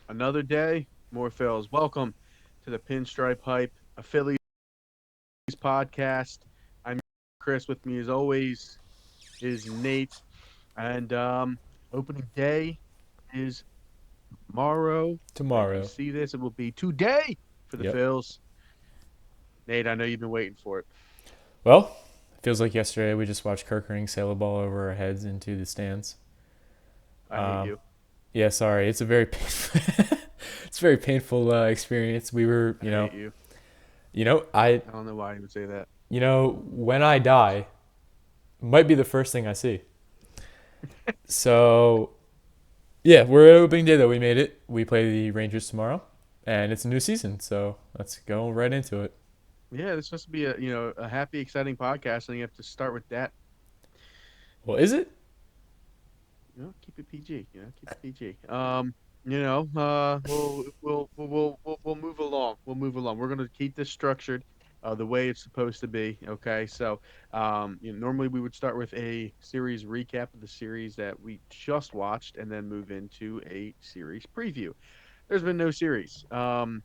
Another day, more Phils. Welcome to the Pinstripehype, a Phillies podcast. I'm Chris. With me, as always, is Nate. And opening day is tomorrow. As you Tomorrow. see this, it will be today for the Yep. Phils. Nate, I know you've been waiting for it. Well, it feels like yesterday we just watched Kirkering sail a ball over our heads into the stands. I hate Um, you. yeah, sorry. It's a very painful, it's a very painful experience. We were, I hate you. you know, I, I don't know why you would say that. when I die, might be the first thing I see. So, yeah, we're at opening day though. We made it. We play the Rangers tomorrow, and it's a new season. So let's go right into it. Yeah, this supposed to be a happy, exciting podcast, and you have to start with that. Well, is it? Keep it PG. Keep it PG. We'll move along. We'll move along. We're gonna keep this structured, the way it's supposed to be. Okay, so normally we would start with a series recap of the series that we just watched, and then move into a series preview. There's been no series to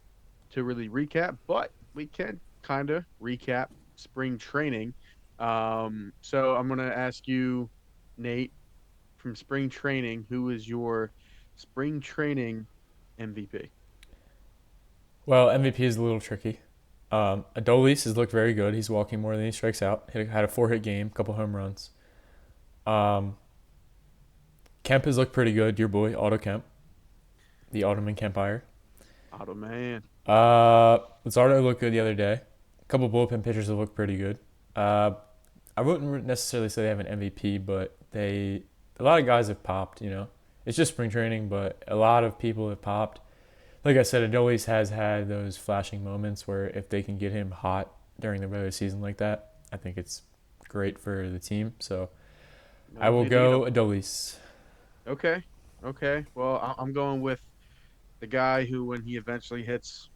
really recap, but we can kind of recap spring training. So I'm gonna ask you, Nate, from spring training, who is your spring training MVP? Well, MVP is a little tricky. Adolis has looked very good. He's walking more than he strikes out. Had a four hit game, couple home runs. Um, Kemp has looked pretty good. Your boy Otto Kemp, the Ottoman Kempire. Otto man. Luzardo looked good the other day. A couple bullpen pitchers have looked pretty good. Uh, I wouldn't necessarily say they have an MVP, but a lot of guys have popped. It's just spring training, but a lot of people have popped. Like I said, Adolis has had those flashing moments where if they can get him hot during the regular season like that, I think it's great for the team. So I No, will they need go him. Adolis. Okay. Okay. Well, I'm going with the guy who, when he eventually hits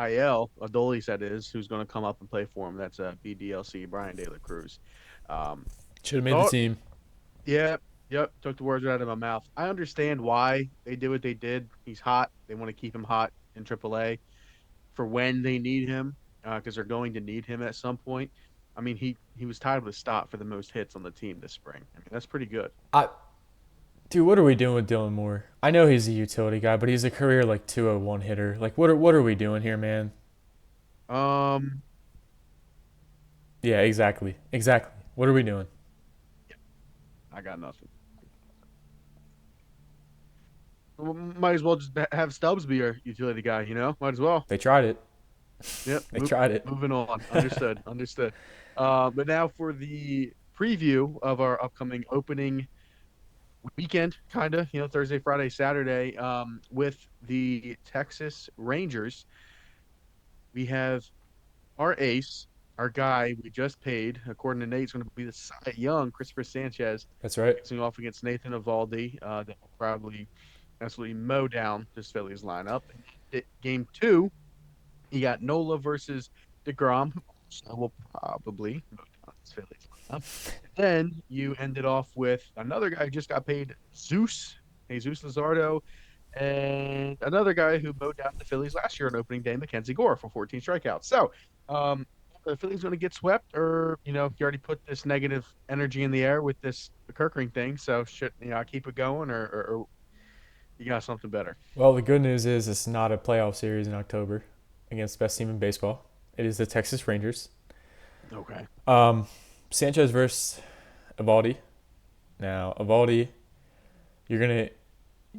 IL, Adolis that is, who's going to come up and play for him. That's BDLC, Brian De La Cruz. Um, Should have made the thought, team. yeah, yep, took the words right out of my mouth. I understand why they did what they did. He's hot. They want to keep him hot in AAA for when they need him, because they're going to need him at some point. I mean, he was tied with Stott for the most hits on the team this spring. I mean, that's pretty good. I Dude, what are we doing with Dylan Moore? I know he's a utility guy, but he's a career like 201 hitter. Like what are we doing here, man? Um, Yeah, exactly. Exactly. What are we doing? I got nothing. Might as well just have Stubbs be our utility guy. Might as well. They tried it. Yep. They tried it. Moving on. Understood. Understood. But now for the preview of our upcoming opening weekend, kind of, Thursday, Friday, Saturday, with the Texas Rangers. We have our ace, our guy we just paid, according to Nate, is going to be the Cy Young, Christopher Sanchez, That's right. facing off against Nathan Evaldi. That will probably absolutely mow down this Phillies lineup. Game two, you got Nola versus DeGrom, who also will probably mow down this Phillies lineup. Then you ended off with another guy who just got paid, Jesus Luzardo, and another guy who mowed down the Phillies last year on opening day, Mackenzie Gore, for 14 strikeouts. So, the Phillies going to get swept, or you already put this negative energy in the air with this Kirkering thing. So, should I keep it going, or you got something better? Well, the good news is it's not a playoff series in October against the best team in baseball. It is the Texas Rangers. Okay. Um, Sanchez versus Evaldi. Now, Evaldi, you're gonna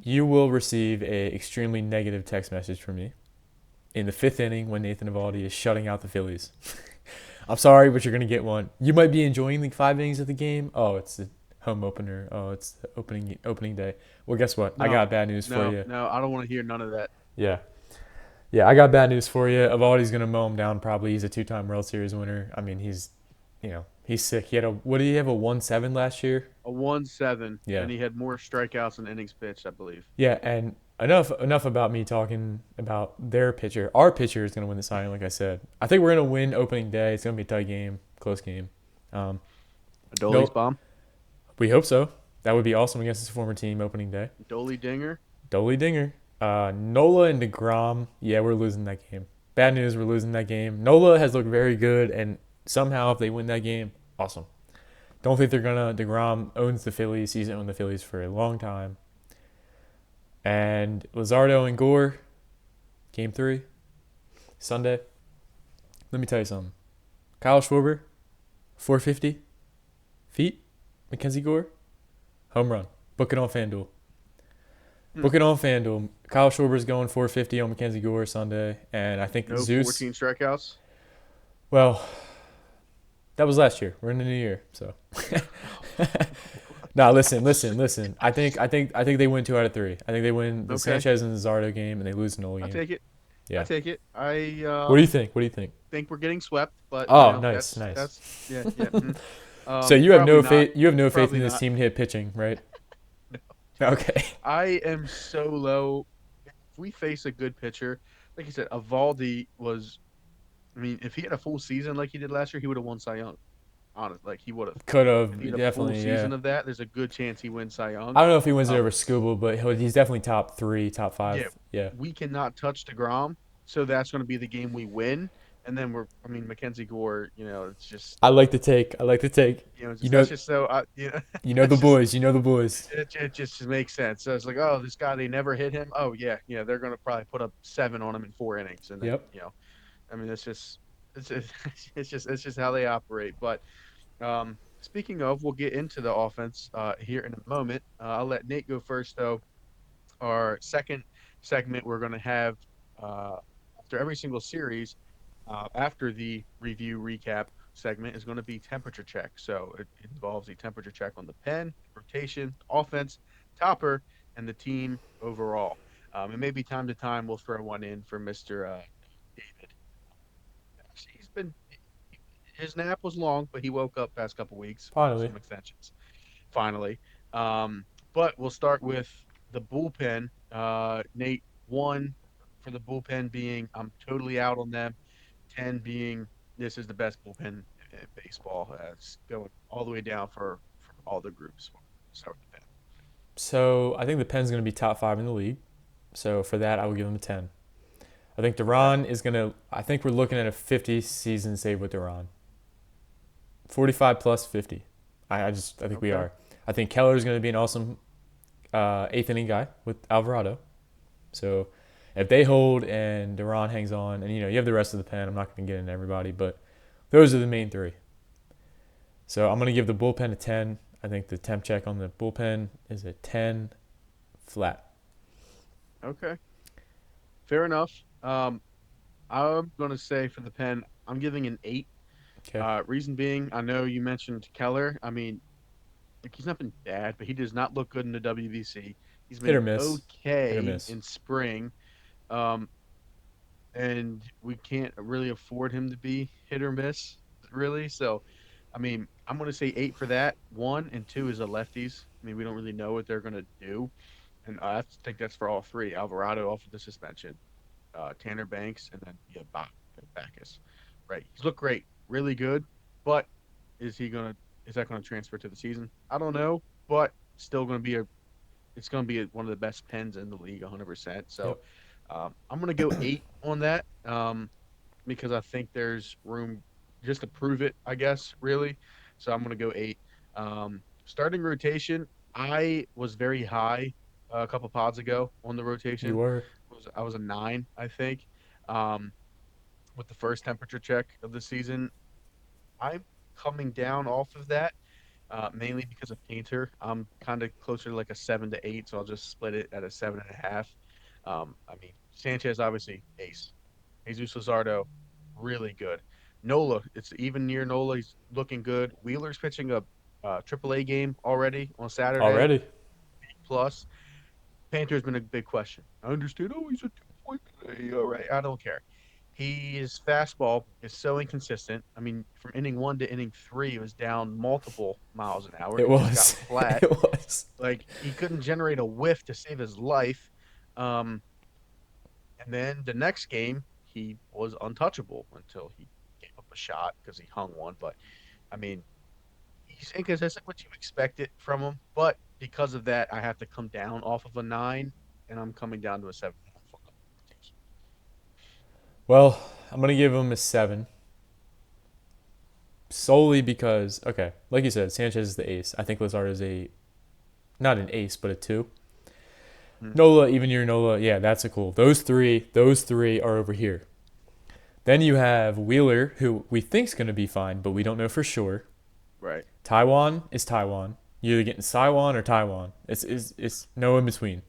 you will receive a extremely negative text message from me in the fifth inning when Nathan Evaldi is shutting out the Phillies. I'm sorry, but you're gonna get one. You might be enjoying the 5 innings of the game. Oh, it's the home opener. Oh, it's the opening day. Well, guess what? I No, got bad news for no, you. no. I don't want to hear none of that. Yeah, yeah, I got bad news for you. Evaldi's gonna mow him down. Probably he's a two-time World Series winner. I mean, he's sick. He had a what did he have, a 1.7 last year? A 1-7, Yeah, and he had more strikeouts than innings pitched, I believe. yeah, and enough about me talking about their pitcher. Our pitcher is gonna win the signing. Like I said, I think we're gonna win opening day. It's gonna be a tight game, close game. Um, A Dolly's no, bomb, we hope so. That would be awesome against his former team opening day. Dolly Dinger. Dolly Dinger. Nola and DeGrom, yeah, we're losing that game. Bad news, we're losing that game. Nola has looked very good, and somehow if they win that game, awesome. Don't think they're gonna. DeGrom owns the Phillies. He's owned the Phillies for a long time. And Luzardo and Gore, game three, Sunday. Let me tell you something. Kyle Schwarber, 450 feet. Mackenzie Gore, home run. Book it on FanDuel. Hmm. Book it on FanDuel. Kyle Schwarber's going 450 on Mackenzie Gore Sunday, and I think No Zeus. 14 strikeouts. Well, that was last year. We're in the new year, so. Nah, listen. I think they win 2 out of 3. I think they win the Okay, Sanchez and Zardo game, and they lose the Nola I game. take it. I Yeah. take it. I What do you think? What do you think? think we're getting swept, but Oh, nice, nice. yeah, yeah. So you have Probably no not. faith. You have no faith in Probably this not. team to hit pitching, right? Okay. I am so low. If we face a good pitcher, like you said, Avaldi was. I mean, if he had a full season like he did last year, he would have won Cy Young. Honest, like he would have. Could If he have had a full definitely, yeah. season of that, there's a good chance he wins Cy I Young. don't know if he wins it Um, over Scooble, but he's definitely top three, top five. yeah, Yeah. we cannot touch DeGrom, so that's going to be the game we win. And then I mean, Mackenzie Gore, it's just, I like to take. I like to take. You that's know, just so, you know the that's just, boys. You know the boys. it just makes sense. So it's like, oh, this guy, they never hit him. Oh yeah, yeah, they're going to probably put up 7 on him in 4 innings, and then, Yep. I mean, it's just, it's just how they operate. But speaking of, we'll get into the offense here in a moment. I'll let Nate go first, though. Our second segment, we're going to have uh, after every single series, after the review recap segment, is going to be temperature check. So it involves the temperature check on the pen, rotation, offense, topper, and the team overall. And maybe time to time we'll throw one in for Mr. David. He's been his nap was long, but he woke up past couple weeks with Finally. some extensions finally. Um, but we'll start with the bullpen. Nate, 1 for the bullpen being I'm totally out on them. 10 being this is the best bullpen in baseball. It's going all the way down for all the groups. Start with the pen. So I think the Penn's going to be top five in the league. So for that, I will give them a 10. I think Okay. Duran is going to. I think we're looking at a 50 season save with Duran. 45 plus 50. I think we Okay. are. I think Keller is going to be an awesome eighth inning guy with Alvarado. So if they hold and Duran hangs on, and you have the rest of the pen, I'm not going to get into everybody, but those are the main three. So I'm going to give the bullpen a 10. I think the temp check on the bullpen is a 10 flat. Okay. Fair enough. I'm gonna say for the pen, I'm giving an 8. Okay. Reason being, I know you mentioned Keller. I mean, like he's not been bad, but he does not look good in the WBC. He's Hit been or miss. Hit or okay miss. in spring, um, and we can't really afford him to be hit or miss, really. So, I mean, I'm going to say 8 for that. 1 and 2 is the lefties. I mean, we don't really know what they're going to do, and I think that's for all three. Alvarado off of the suspension, Tanner Banks, and then Backus. Right, he's looked great, really good, but is he gonna is that going to transfer to the season? I don't know, but still going to be a it's going to be one of the best pens in the league, 100%. So Yep. I'm going to go 8 on that because I think there's room just to prove it, I guess, really. So I'm going to go 8. Starting rotation, I was very high a couple pods ago on the You rotation. were. I was a 9, I think, um, with the first temperature check of the season. I'm coming down off of that mainly because of Painter. I'm kind of closer to like a 7 to 8, so I'll just split it at a 7.5. I mean, Sanchez obviously ace. Jesus Luzardo, really good. Nola, it's even near Nola. He's looking good. Wheeler's pitching a AAA game already on Saturday. Already. Plus, Painter's been a big question. I understand. Oh, he's a 2 point today. All right, I don't care. His fastball is so inconsistent. I mean, from inning 1 to inning 3, it was down multiple miles an hour. It It just got was. flat. It was. Like he couldn't generate a whiff to save his life. Um, and then the next game, he was untouchable until he gave up a shot because he hung one. But I mean, he's inconsistent, what you expected from him. But because of that, I have to come down off of a 9. and I'm coming down to a 7.5 on the Well, I'm gonna give him a 7 solely because okay, like you said, Sanchez is the ace. I think Lazard is a not an ace, but a 2. rotation. Nola, even your Nola, yeah, that's a cool. Those three are over here. Then you have Wheeler, who we think's gonna be fine, but we don't know for sure. Right. Taiwan is Taiwan. You're either getting Taiwan or Taiwan. It's no in between.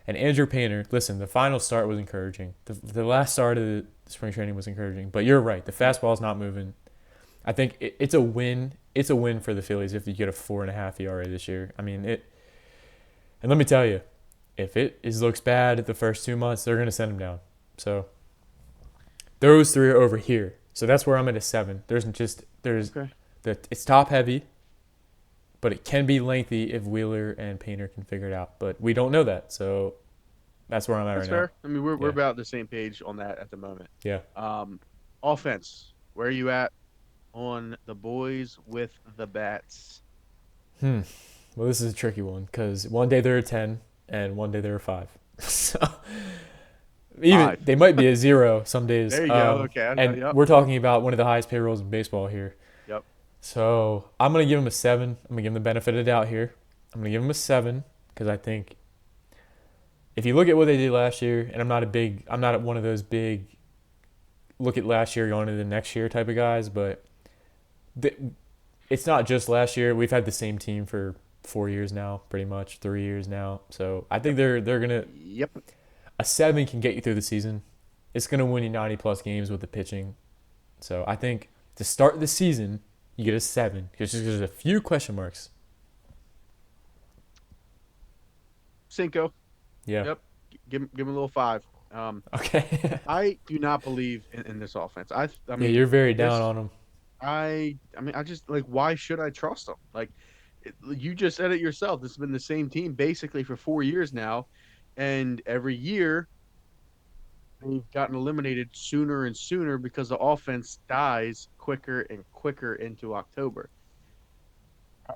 And Andrew Painter, listen, the final start was encouraging. The last start of the spring training was encouraging. But you're right, the fastball's not moving. I think it's a win. It's a win for the Phillies if you get a 4.5 ERA this year. I mean it. And let me tell you, if looks bad the first 2 months, they're gonna send him down. So those three are over here. So that's where I'm at a 7. There's Okay. that it's top heavy, but it can be lengthy if Wheeler and Painter can figure it out. But we don't know that, so that's where I'm at That's right now. fair. I mean, we're Yeah, about the same page on that at the moment. yeah. Um, Offense. Where are you at on the boys with the bats? Hmm. Well, this is a tricky one because one day they're a 10 and one day they're a 5. So even 5. they might be a 0 some days. There you go. Okay. I know. And Yep. we're talking about one of the highest payrolls in baseball here. Yep. So I'm gonna give him a 7. I'm gonna give him the benefit of the doubt here. I'm gonna give him a 7 because I think if you look at what they did last year, and I'm not one of those big look at last year going into the next year type of guys, but the, it's not just last year. We've had the same team for 4 years now, pretty much 3 years now. So I think Yep. they're gonna Yep. a 7 can get you through the season. It's gonna win you 90 plus games with the pitching. So I think to start the season, you get a 7 because there's a few question marks. 5. Yeah. Yep. Give him a little 5. Okay. I do not believe in this offense. I Yeah, mean you're very down this. on them. I mean I just like why should I trust them? Like you just said it yourself. This has been the same team basically for 4 years now, and every year they've gotten eliminated sooner and sooner because the offense dies quicker and quicker into October.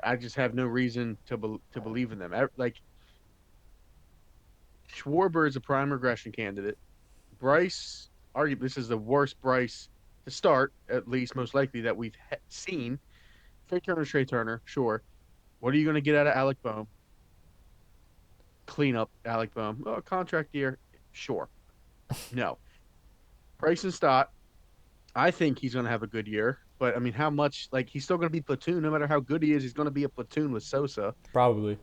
I just have no reason to believe in them. Like Schwarber is a prime regression candidate. Bryce, arguably, this is the worst Bryce to start, at least most likely that we've seen. Trey Turner, sure. What are you going to get out of Alec Bohm? Clean up Alec Bohm. Oh, contract year, sure. No. Bryson Stott, I think he's going to have a good year. But I mean, how much? Like, he's still going to be platoon. No matter how good he is, he's going to be a platoon with Sosa. Probably.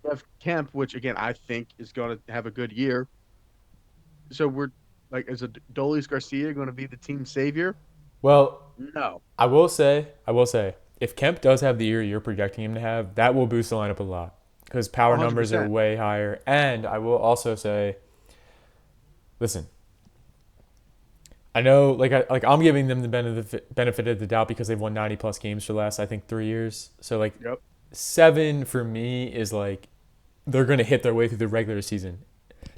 Jeff Kemp, which again I think is going to have a good year. So we're like, is a Dolis Garcia going to be the team savior? Well, No, I will say, if Kemp does have the year you're projecting him to have, that will boost the lineup a lot because power numbers are 100%. way higher. And I will also say, listen, I know I'm giving them the benefit of the doubt because they've won 90 plus games for the last I think 3 years. So like Yep. 7 for me is like they're gonna hit their way through the regular season.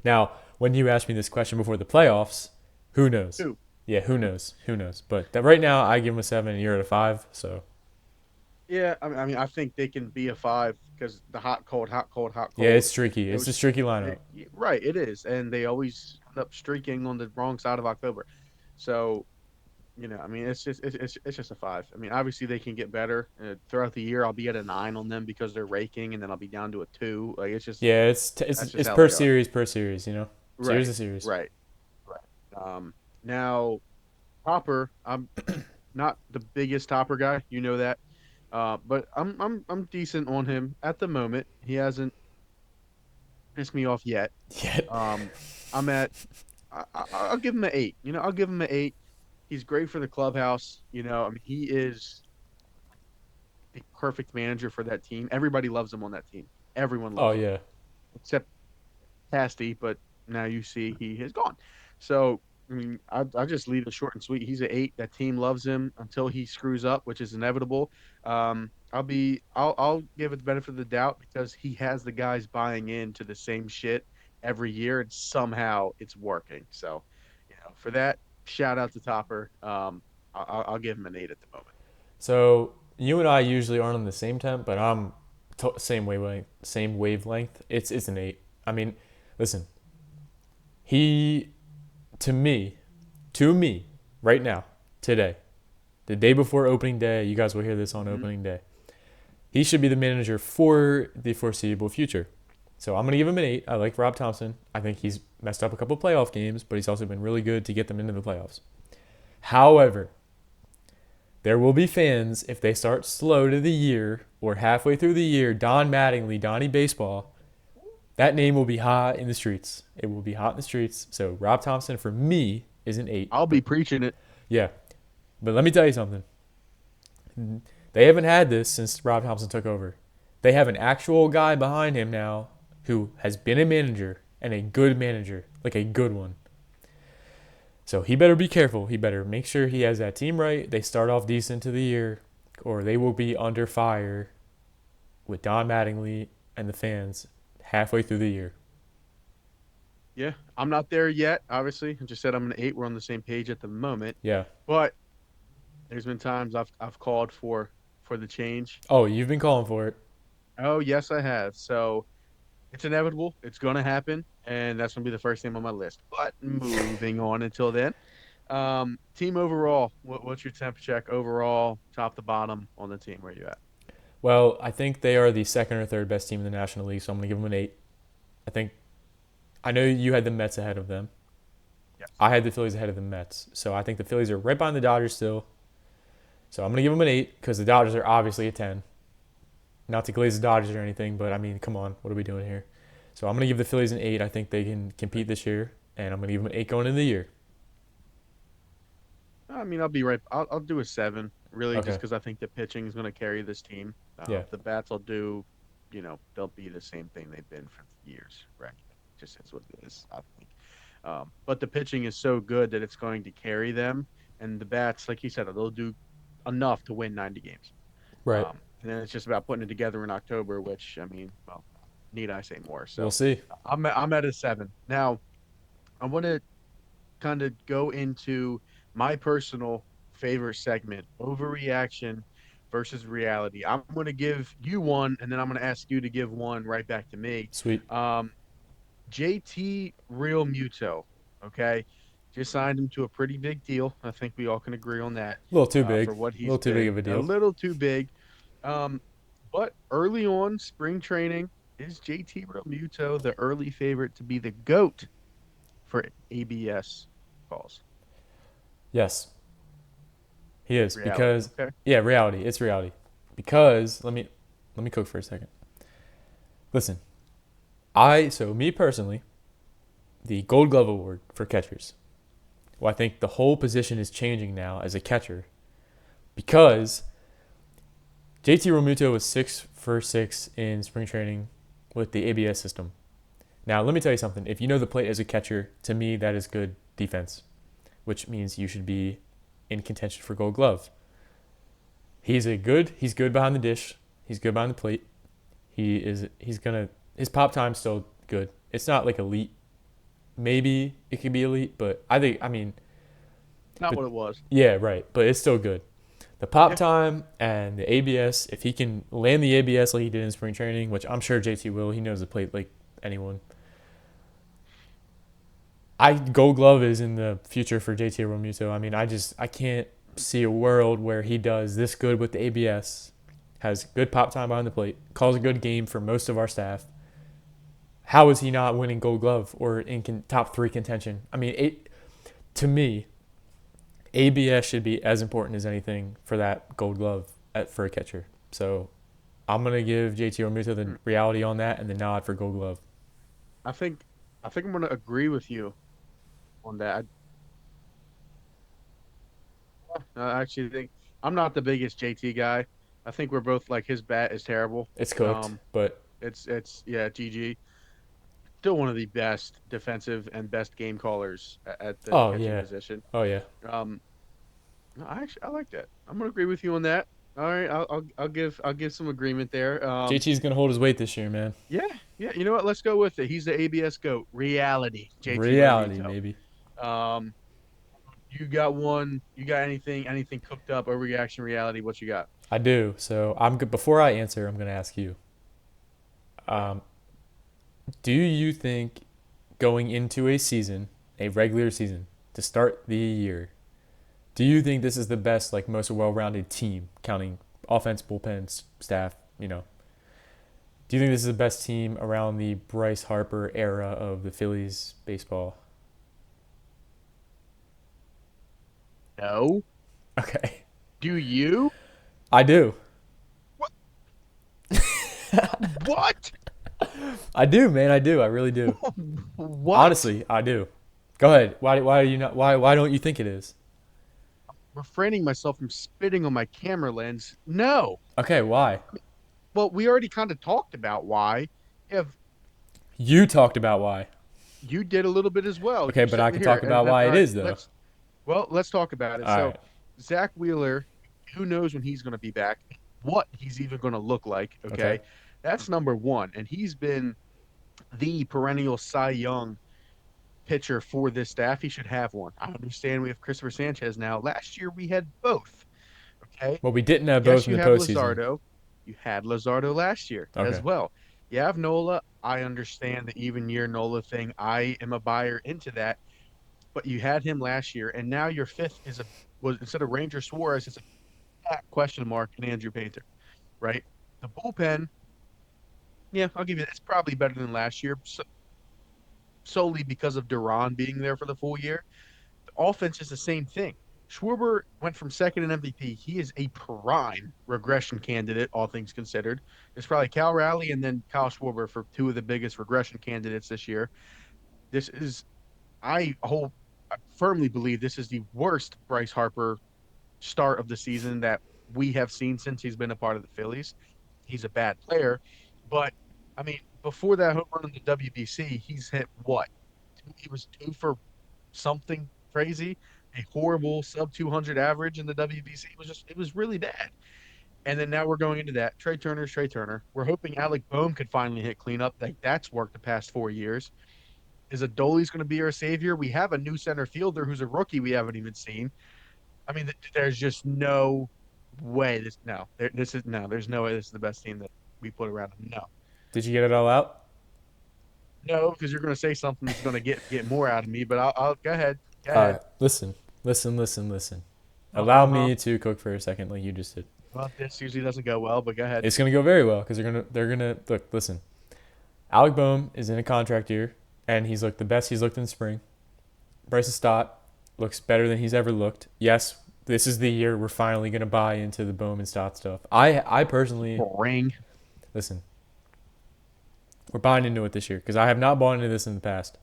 Now, when you asked me this question before the playoffs, who knows? Two. Yeah, who knows? Who knows? But that right now, I give them a 7, and you're at a 5. So Yeah, I mean, I think they can be a 5 because the hot, cold, hot, cold, hot, yeah, cold. it's tricky. It's a Those, streaky lineup. right, it is, and they always end up streaking on the wrong side of October. So I mean, it's just a 5. I mean, obviously they can get better throughout the year. I'll be at a 9 on them because they're raking, and then I'll be down to a 2. Like Yeah, it's that's just it's how they are. per series. Series Right, to series. right, right. Now Topper, I'm not the biggest Topper guy, you know that. But I'm decent on him at the moment. He hasn't pissed me off yet. Yet. Um, I'm at I'll give him an 8. I'll give him an 8. He's great for the clubhouse. I mean, he is the perfect manager for that team. Everybody loves him on that team. Everyone Oh loves him yeah. except Tasty, but now you see he has gone. So I mean, I just leave it short and sweet. He's an 8. That team loves him until he screws up, which is inevitable. I'll give it the benefit of the doubt because he has the guys buying into the same shit every year, and somehow it's working. So, for that, shout out to Topper. I'll give him an 8 at the moment. So you and I usually aren't on the same temp, but I'm same wavelength. Same wavelength. It's an 8. I mean, Listen, he to me, to me, right now, today, the day before opening day. You guys will hear this on Hmm. opening day. He should be the manager for the foreseeable future. So I'm going to give him an 8. I like Rob Thompson. I think he's messed up a couple playoff games, but he's also been really good to get them into the playoffs. However, there will be fans if they start slow to the year or halfway through the year. Don Mattingly, Donnie Baseball, that name will be hot in the streets. It will be hot in the streets. So Rob Thompson for me is an 8. I'll be But preaching it. yeah, but let me tell you something. They haven't had this since Rob Thompson took over. They have an actual guy behind him now who has been a manager and a good manager, like a good one. So he better be careful. He better make sure he has that team right. They start off decent to the year, or they will be under fire with Don Mattingly and the fans halfway through the year. Yeah, I'm not there yet. Obviously, I just said I'm an 8. We're on the same page at the moment, Yeah. but there's been times I've called for the change. Oh, you've been calling for it. Oh, yes, I have. So it's inevitable. It's going to happen, and that's going to be the first thing on my list. But moving on until then, team overall, what's your temp check overall, top to bottom on the team? Where you at? Well, I think they are the second or third best team in the National League, so I'm going to give them an 8. I think I know you had the Mets ahead of them. Yes. I had the Phillies ahead of the Mets. So I think the Phillies are right behind the Dodgers still. So I'm going to give them an 8 because the Dodgers are obviously a 10. Not to glaze the Dodgers or anything, but I mean, come on. What are we doing here? So I'm going to give the Phillies an 8. I think they can compete this year, and I'm going to give them an 8 going into the year. I mean, I'll be right. I'll do a 7, really, just Okay. because I think the pitching is going to carry this team. Yeah. The bats will do, they'll be the same thing they've been for years, right? Just is what it is, I think. But the pitching is so good that it's going to carry them, and the bats, like you said, they'll do enough to win 90 games. Right. And then it's just about putting it together in October, which I mean, well, need I say more? We'll So see. I'm at a 7 now. I want to kind of go into my personal favorite segment, overreaction versus reality. I'm going to give you one, and then I'm going to ask you to give one right back to me. Sweet. Um, JT Real Muto, okay, just signed him to a pretty big deal. I think we all can agree on that A little too big. for what A he's little too big been. of a A deal. little too big. Um, but early on, spring training, is JT Real Muto the early favorite to be the GOAT for ABS calls? Yes, he is Reality. because Okay. yeah, reality. It's reality. Because let me cook for a second. Listen, me personally, the Gold Glove Award for catchers. Well, I think the whole position is changing now as a catcher because JT Romuto was 6 for 6 in spring training with the ABS system. Now, let me tell you something. If you know the plate as a catcher, to me, that is good defense, which means you should be in contention for Gold Glove. He's good behind the dish. He's good behind the plate. His pop time's still good. It's not like elite. Maybe it could be elite, but I mean, Not but what it was. yeah, right. But it's still good. The pop Yeah. time and the ABS, if he can land the ABS like he did in spring training, which I'm sure JT will, he knows the plate like anyone. Gold Glove is in the future for JT Romuto. I mean, I can't see a world where he does this good with the ABS, has good pop time behind the plate, calls a good game for most of our staff. How is he not winning Gold Glove or in top 3 contention? I mean, to me, ABS should be as important as anything for that Gold Glove for a catcher. So I'm gonna give JT Romuto the Hmm. reality on that and the nod for Gold Glove. I think I think I'm gonna agree with you on that. I actually think I'm not the biggest JT guy. I think we're both like his bat is terrible. It's cooked, Um, but it's yeah, GG. Still one of the best defensive and best game callers at the oh catching yeah, position. oh yeah. Um, no, I like that. I'm gonna agree with you on that. All right, I'll give some agreement there. JT's gonna hold his weight this year, man. Yeah, yeah. You know what? Let's go with it. He's the ABS goat. Reality. JT Reality, Realmuto. baby. Um, you got one. You got anything cooked up? Overreaction. Reality. What you got? I do. So I'm good. Before I answer, I'm gonna ask you. Okay. Um, do you think? going into a season, a regular season, to start the year, do you think this is the best, like most well-rounded team, counting offense, bullpen, staff? Do you think this is the best team around the Bryce Harper era of the Phillies baseball? No. Okay, Do you? I do. What? What? I do, man. I do. I really do. What? Honestly, I do. Go ahead. Why do you not? Why don't you think it is? Refraining myself from spitting on my camera lens. No. Okay, why? Well, we already kind of talked about why. If You talked about why. you did a little bit as well, Okay, you but said I can here, talk about why all it right, is though. let's talk about it. All So, right. Zach Wheeler, who knows when he's going to be back, what he's even going to look like. Okay. Okay, that's number one, and he's been the perennial Cy Young pitcher for this staff. He should have one. I understand we have Christopher Sanchez now. Last year we had both. Okay. Well, we didn't have both Yes, in you the have postseason. Luzardo. You had Luzardo last year as Okay. well. You have Nola. I understand the even year Nola thing. I am a buyer into that, but you had him last year, and now your fifth is a was instead of Ranger Suarez, it's a question mark and Andrew Painter, right? The bullpen, yeah, I'll give you it's probably better than last year, solely because of Duran being there for the full year. Offense is the same thing. Schwarber went from second in MVP. He is a prime regression candidate, all things considered. It's probably Cal Raleigh and then Kyle Schwarber for two of the biggest regression candidates this year. This is, I firmly believe this is the worst Bryce Harper start of the season that we have seen since he's been a part of the Phillies. He's a bad player, but I mean, before that home run in the WBC, he's hit what? He was two for something crazy, a horrible sub 200 average in the WBC. It was really bad. And then now we're going into that. Trey Turner's Trey Turner. We're hoping Alec Boehm could finally hit cleanup. Like that's worked the past 4 years. Is Adoli's going to be our savior? We have a new center fielder who's a rookie we haven't even seen. I mean, there's just no way this. No, this is no. There's no way this is the best team that we put around him. No, Did you get it all out? no, because you're going to say something that's going to get more out of me. But I'll go ahead. Go All ahead. right. Listen. Listen. Listen. Listen. Allow Uh huh. me to cook for a second, like you just did. Well, this usually doesn't go well, but go ahead. It's gonna go very well because they're gonna look. Listen. Alec Boehm is in a contract year, and he's looked the best he's looked in spring. Bryson Stott looks better than he's ever looked. Yes, this is the year we're finally going to buy into the Boehm and Stott stuff. I personally Ring. listen. We're buying into it this year because I have not bought into this in the past.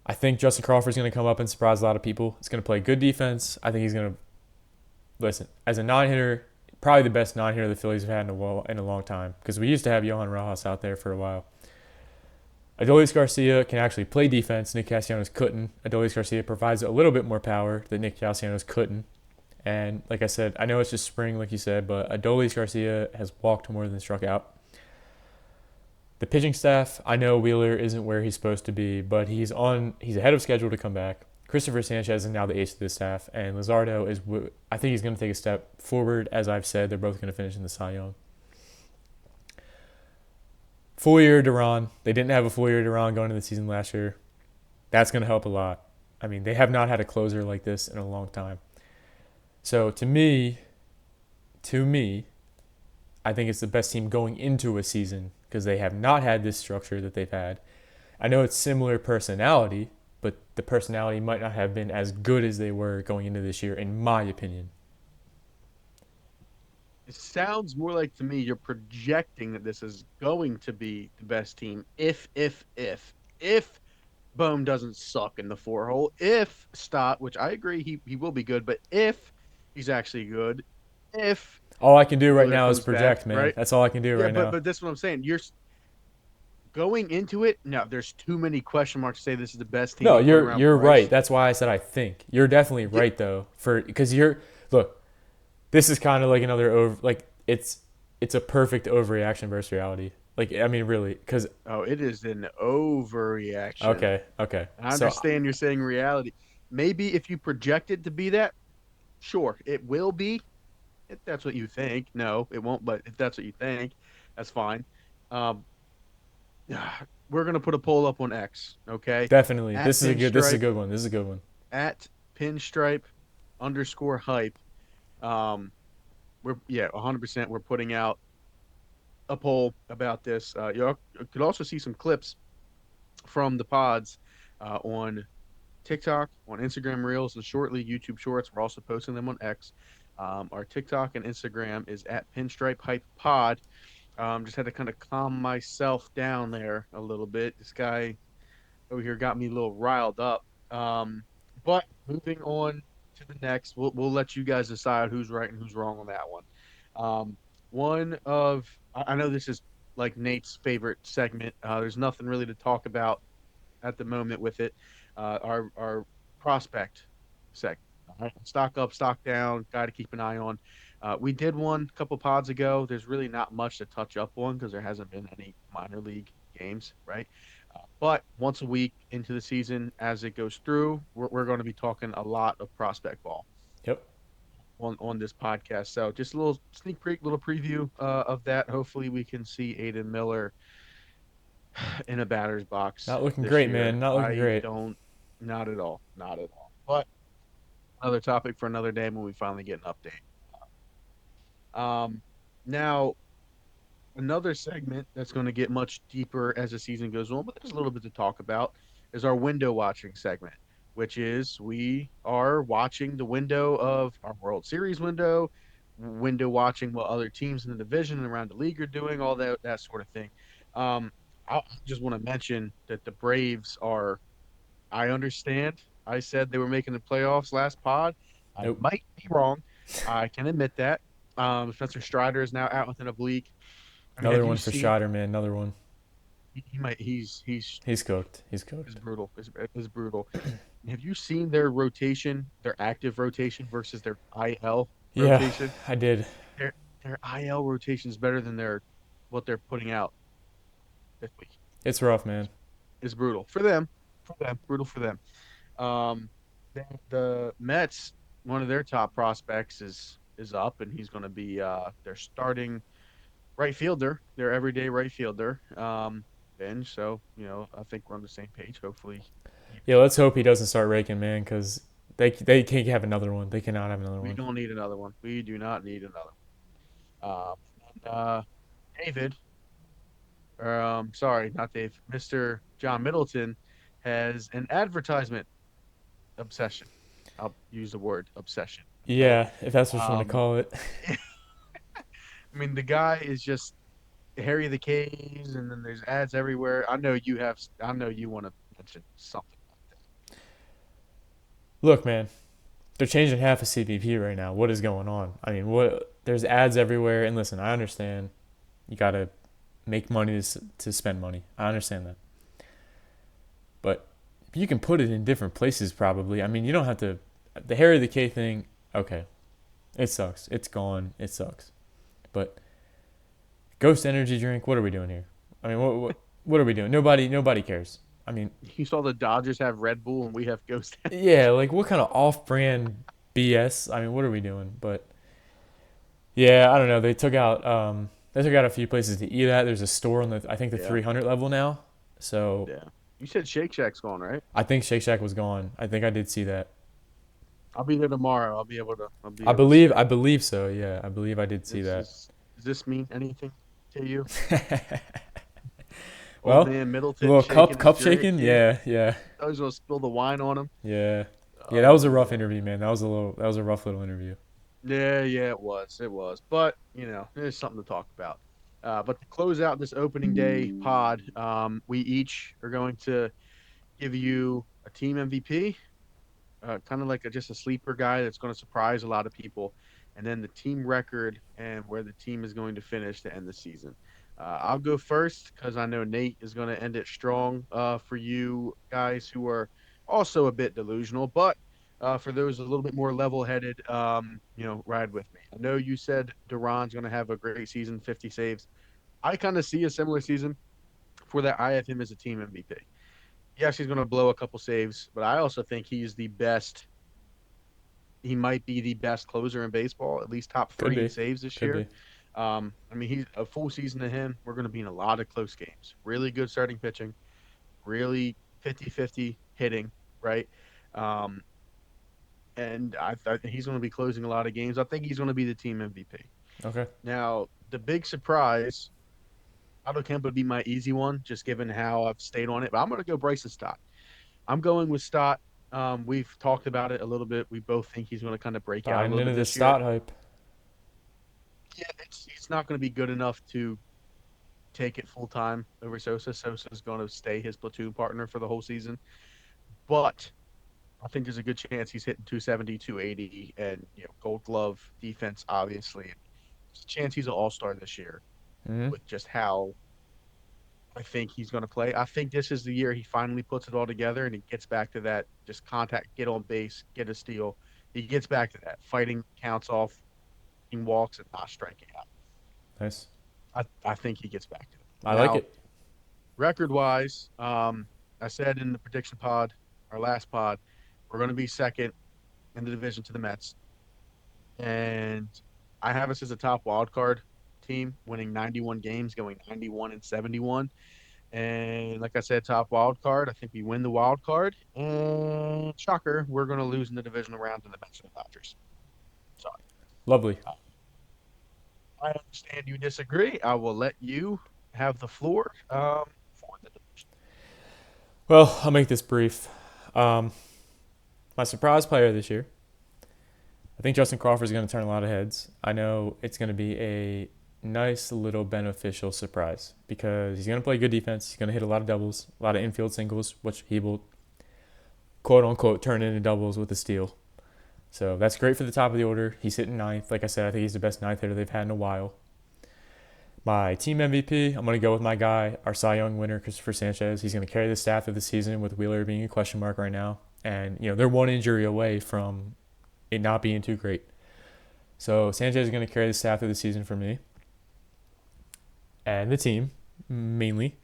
I think Justin Crawford's going to come up and surprise a lot of people. He's going to play good defense. I think he's going to listen as a non-hitter. Probably the best non-hitter the Phillies have had in a long time because we used to have Johan Rojas out there for a while. Adolis Garcia can actually play defense. Nick Castellanos couldn't. Adolis Garcia provides a little bit more power that Nick Castellanos couldn't. And like I said, I know it's just spring, like you said, but Adolis Garcia has walked more than struck out. The pitching staff, I know Wheeler isn't where he's supposed to be, but he's ahead of schedule to come back. Christopher Sanchez is now the ace of the staff, and Luzardo is. I think he's going to take a step forward. As I've said, they're both going to finish in the Cy Young. Full year Duran. They didn't have a full year Duran going into the season last year. That's going to help a lot. I mean, they have not had a closer like this in a long time. So to me, I think it's the best team going into a season because they have not had this structure that they've had. I know it's similar personality, but the personality might not have been as good as they were going into this year, in my opinion. It sounds more like to me you're projecting that this is going to be the best team if Bohm doesn't suck in the four hole, if Stott, which I agree he will be good, but if he's actually good, if All I can do right Wheeler now is comes back, project, man. right? That's all I can do Yeah, right but now. but that's what I'm saying. You're going into it. No, there's too many question marks to say this is the best team No, we put you're around you're right. Bryce. That's why I said I think. You're definitely Yeah. right though. For because you're look, this is kind of like another over like it's a perfect overreaction versus reality. Like I mean really cuz Oh, it is an overreaction. okay. I So understand you're saying reality. Maybe if you project it to be that, sure, it will be. If that's what you think. No, it won't, but if that's what you think, that's fine. Um, we're gonna put a poll up on X, okay? Definitely. At This is a Pinstripe, good one. This is a good one. at Pinstripe underscore hype. Um, we're yeah, 100%. We're putting out a poll about this. You could also see some clips from the pods on TikTok, on Instagram Reels, and shortly YouTube Shorts. We're also posting them on X. Our TikTok and Instagram is at Pinstripe Hype Pod. Just had to kind of calm myself down there a little bit. This guy over here got me a little riled up. But moving on to the next, we'll let you guys decide who's right and who's wrong on that one. One of I know this is like Nate's favorite segment. There's nothing really to talk about at the moment with it. Our prospect segment. All right? Stock up, stock down. Got to keep an eye on. We did one a couple pods ago. There's really not much to touch up on because there hasn't been any minor league games, right? But once a week into the season, as it goes through, we're going to be talking a lot of prospect ball Yep. on this podcast. So just a little sneak peek, little preview of that. Hopefully, we can see Aiden Miller in a batter's box Not looking this great, year. man. Not looking I great. don't, not at all, not at all. But another topic for another day when we finally get an update. Now another segment that's going to get much deeper as the season goes on, but there's a little bit to talk about, is our window watching segment, which is we are watching the window of our World Series window watching what other teams in the division and around the league are doing, all that sort of thing. Um, I just want to mention that the Braves are. I understand. I said they were making the playoffs last pod. I Nope. might be wrong. I can admit that. Spencer Strider is now out with an oblique. I mean, have Another you one for seen Strider, man. Another one. he might he's He's cooked. He's is cooked. brutal. Is brutal. Have you seen their rotation, their active rotation versus their IL Yeah, rotation? I did. Their their IL rotation is better than their what they're putting out this week. It's rough, man. It's brutal for them. For them, brutal for them. Um, the Mets, one of their top prospects is up, and he's going to be their starting right fielder, their everyday right fielder. Bench. So I think we're on the same page. Hopefully, he Yeah, let's hope he doesn't start raking, man, because they can't have another one. They cannot have another we one. don't need another one. We do not need another one. And, David, or sorry, not Dave, Mr. John Middleton has an advertisement obsession. I'll use the word obsession. Okay. Yeah, if that's what you want to Um, call it. I mean, the guy is just Harry the Caves, and then there's ads everywhere. I know you have. I know you want to mention something. Look, man, they're changing half of CVP right now. What is going on? I mean, what? There's ads everywhere, and listen, I understand you gotta make money to spend money. I understand that, but you can put it in different places. Probably. I mean, you don't have to. The Harry the K thing. Okay, it sucks. It's gone. It sucks. But Ghost Energy drink. What are we doing here? I mean, what are we doing? Nobody cares. I mean, You saw the Dodgers have Red Bull, and we have Ghost yeah, Energy. like what kind of off-brand BS? I mean, what are we doing? But yeah, I don't know. They took out a few places to eat at. There's a store on the I think the Yeah, 300 level now. So yeah. You said Shake Shack's gone, right? I think Shake Shack was gone. I think I did see that. I'll be there tomorrow. I'll be able to. I'll be able to see I it. believe so. Yeah, I believe I did see Is that. this does this mean anything to you? Old Well, man a Middleton little shaking his cup drink. shaking. Yeah, yeah, I was gonna spill the wine on him. yeah, yeah. That was a Oh rough man. interview, man. That was a rough little interview. Yeah, yeah, it was. It was. But, there's something to talk about. But to close out this opening day pod, we each are going to give you a team MVP, kind of like just a sleeper guy that's going to surprise a lot of people, and then the team record and where the team is going to finish to end the season. I'll go first because I know Nate is going to end it strong for you guys who are also a bit delusional, but for those a little bit more level-headed, ride with me. I know you said Duran's going to have a great season, 50 saves. I kind of see a similar season for that. I have him as a team MVP. Yes, he's going to blow a couple saves, but I also think he's the best. He might be the best closer in baseball, at least top Could three in be, saves this could year. be. I mean, he's a full season to him. We're going to be in a lot of close games. Really good starting pitching, really 50-50 hitting, right? Um, and I think he's going to be closing a lot of games. I think he's going to be the team MVP. Okay. Now, the big surprise, Otto Kemp would be my easy one, just given how I've stayed on it. But I'm going to go Bryson Stott. I'm going with Stott. We've talked about it a little bit. We both think he's going to kind of break out a Buying little into bit the this year. stot hype. Yeah, it's not going to be good enough to take it full time over Sosa. Sosa's going to stay his platoon partner for the whole season. But I think there's a good chance he's hitting 270, 280, and Gold Glove defense. Obviously, there's a chance he's an All Star this year Mm-hmm. with just how I think he's going to play. I think this is the year he finally puts it all together and he gets back to that just contact, get on base, get a steal. He gets back to that fighting counts off, walks, and not striking out. Nice. I think he gets back to it. I like Now, it. record wise, I said in the prediction pod, our last pod, we're going to be second in the division to the Mets. And I have us as a top wild card team, winning 91 games, going 91 and 71. And like I said, top wild card. I think we win the wild card. And shocker, we're going to lose in the divisional round to the Mets and the Dodgers. So Lovely. uh, I understand you disagree. I will let you have the floor for the division. Well, I'll make this brief. Um, my surprise player this year, I think Justin Crawford is going to turn a lot of heads. I know it's going to be a nice little beneficial surprise because he's going to play good defense. He's going to hit a lot of doubles, a lot of infield singles, which he will quote unquote turn into doubles with a steal. So that's great for the top of the order. He's hitting ninth. Like I said, I think he's the best ninth hitter they've had in a while. My team MVP, I'm going to go with my guy, our Cy Young winner, Christopher Sanchez. He's going to carry the staff of the season with Wheeler being a question mark right now. And, they're one injury away from it not being too great. So Sanchez is going to carry the staff of the season for me and the team, mainly.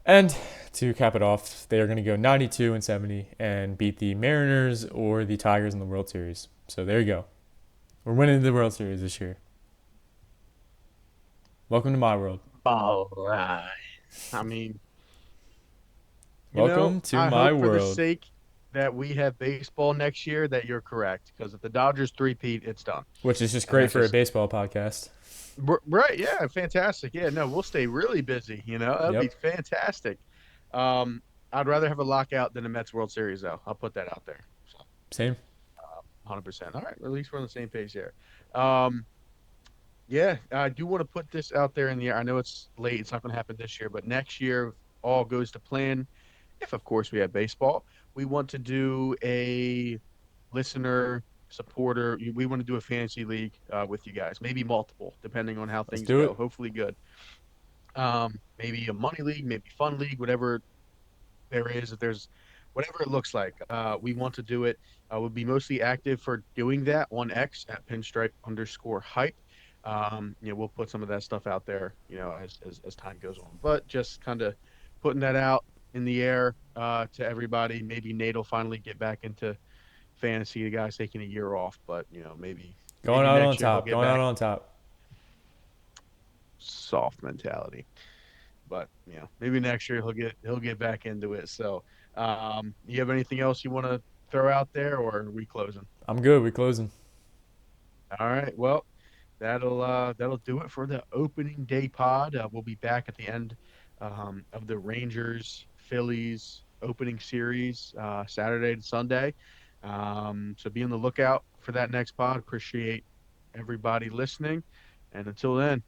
And to cap it off, they are going to go 92 and 70 and beat the Mariners or the Tigers in the World Series. So there you go. We're winning the World Series this year. Welcome to my world. All right. I mean, Welcome to I my hope for the world, sake that we have baseball next year that you're correct. Because if the Dodgers three-peat, it's done. which is just And great that for a just baseball podcast. right, yeah, fantastic. Yeah, no, we'll stay really busy. That'd be Yep. fantastic. Um, I'd rather have a lockout than a Mets World Series, though. I'll put that out there. So, Same. 100%. All right, at least we're on the same page there. Um, yeah, I do want to put this out there in the air. I know it's late; it's not going to happen this year, but next year, if all goes to plan. If, of course, we have baseball, we want to do a listener supporter. We want to do a fantasy league with you guys, maybe multiple, depending on how Let's things do go. it. Hopefully, good. Maybe a money league, maybe fun league, whatever there is. If there's whatever it looks like, we want to do it. We'll be mostly active for doing that on X at pinstripe_hype. We'll put some of that stuff out there, as time goes on. But just kind of putting that out in the air to everybody. Maybe Nate will finally get back into fantasy. The guy's taking a year off, but maybe Going maybe out on next year he'll top. get Going out back. on top. Soft mentality. But maybe next year he'll get back into it. So, you have anything else you want to throw out there, or are we closing? I'm good. We're closing. All right. Well, that'll do it for the opening day pod. We'll be back at the end of the Rangers Phillies opening series Saturday to Sunday. So be on the lookout for that next pod. Appreciate everybody listening, and until then.